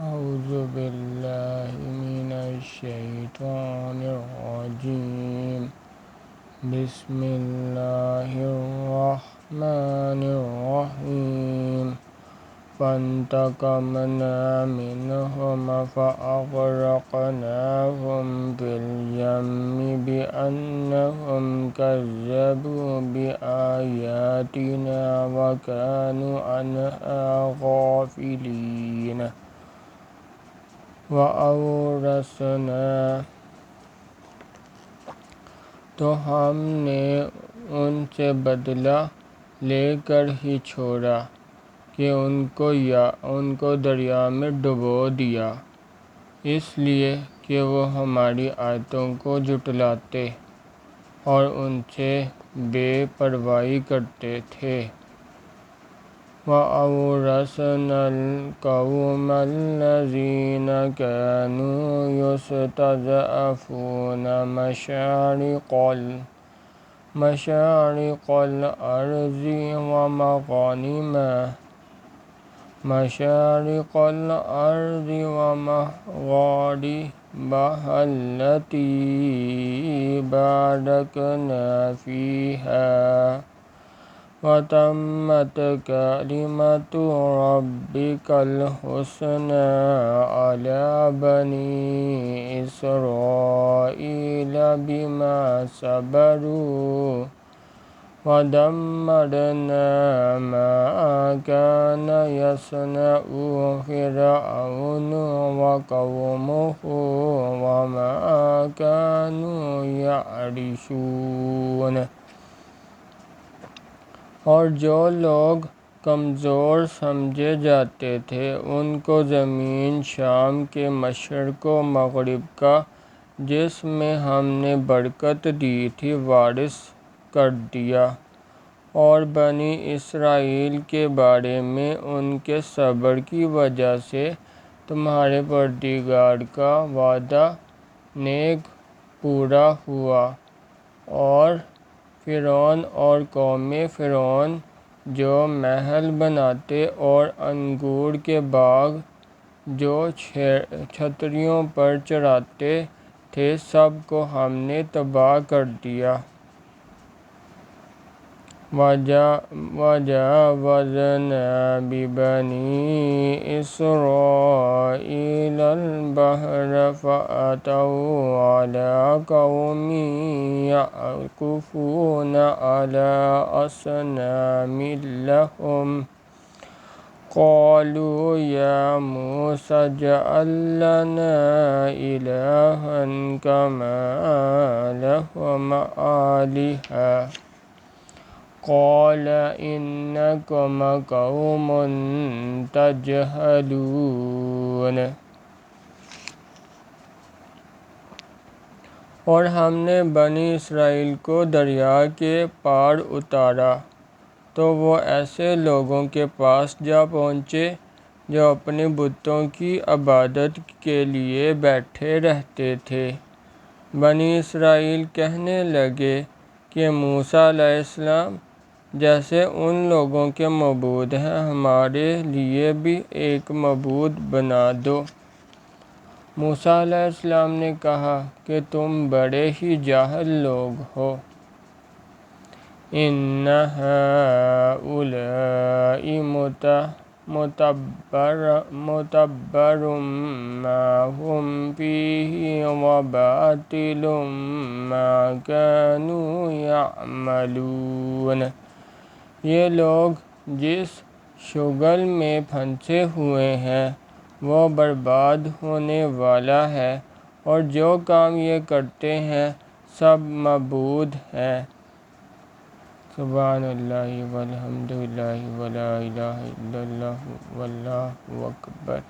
أعوذ بالله من الشيطان الرجيم بسم الله الرحمن الرحيم فانتقمنا منهم فأغرقناهم في اليم بأنهم كذبوا بآياتنا وكانوا عنها غافلين وأورثنا تو ہم نے ان سے بدلہ لے کر ہی چھوڑا کہ ان کو دریا میں ڈبو دیا، اس لیے کہ وہ ہماری آیتوں کو جھٹلاتے اور ان سے بے پرواہی کرتے تھے۔ وَأَوْرَثْنَا الْقَوْمَ الَّذِينَ كَانُوا يَسْتَضْعَفُونَ مَشَارِقَ الْأَرْضِ وَمَغَارِبَهَا الَّتِي بَارَكْنَا فِيهَا وَتَمَّتْ كَلِمَةُ رَبِّكَ الْحُسْنَى عَلَى بَنِي إِسْرَائِيلَ بِمَا صَبَرُوا وَدَمَّرْنَا مَا كَانَ يَصْنَعُ فِرْعَوْنُ وَقَوْمُهُ وَمَا كَانُوا يَعْرِشُونَ۔ اور جو لوگ کمزور سمجھے جاتے تھے ان کو زمین شام کے مشرق و مغرب کا جس میں ہم نے برکت دی تھی وارث کر دیا، اور بنی اسرائیل کے بارے میں ان کے صبر کی وجہ سے تمہارے پروردگار کا وعدہ نیک پورا ہوا، اور فرعون اور قوم فرعون جو محل بناتے اور انگور کے باغ جو چھتریوں پر چراتے تھے سب کو ہم نے تباہ کر دیا۔ وَجَاوَزْنَا بِبَنِي إِسْرَائِيلَ الْبَحْرَ فَأَتَوْا عَلَىٰ قَوْمٍ يَعْكُفُونَ عَلَىٰ أَصْنَامٍ لَّهُمْ قَالُوا يَا مُوسَى اجْعَل لَّنَا إِلَٰهًا كَمَا لَهُمْ آلِهَةٌ قَالَ إِنَّكُمْ قَوْمٌ تَجْهَلُونَ۔ اور ہم نے بنی اسرائیل کو دریا کے پار اتارا تو وہ ایسے لوگوں کے پاس جا پہنچے جو اپنے بتوں کی عبادت کے لیے بیٹھے رہتے تھے۔ بنی اسرائیل کہنے لگے کہ موسیٰ علیہ السلام جیسے ان لوگوں کے معبود ہیں ہمارے لیے بھی ایک معبود بنا دو۔ موسیٰ علیہ السلام نے کہا کہ تم بڑے ہی جاہل لوگ ہو۔ إِنَّ هَٰؤُلَاءِ مُتَبَّرٌ مَّا هُمْ فِيهِ وَبَاطِلٌ مَّا كَانُوا يَعْمَلُونَ۔ یہ لوگ جس شغل میں پھنسے ہوئے ہیں وہ برباد ہونے والا ہے، اور جو کام یہ کرتے ہیں سب معبود ہیں۔ سبحان اللہ والحمد للہ ولا الہ الا اللہ واللہ اکبر۔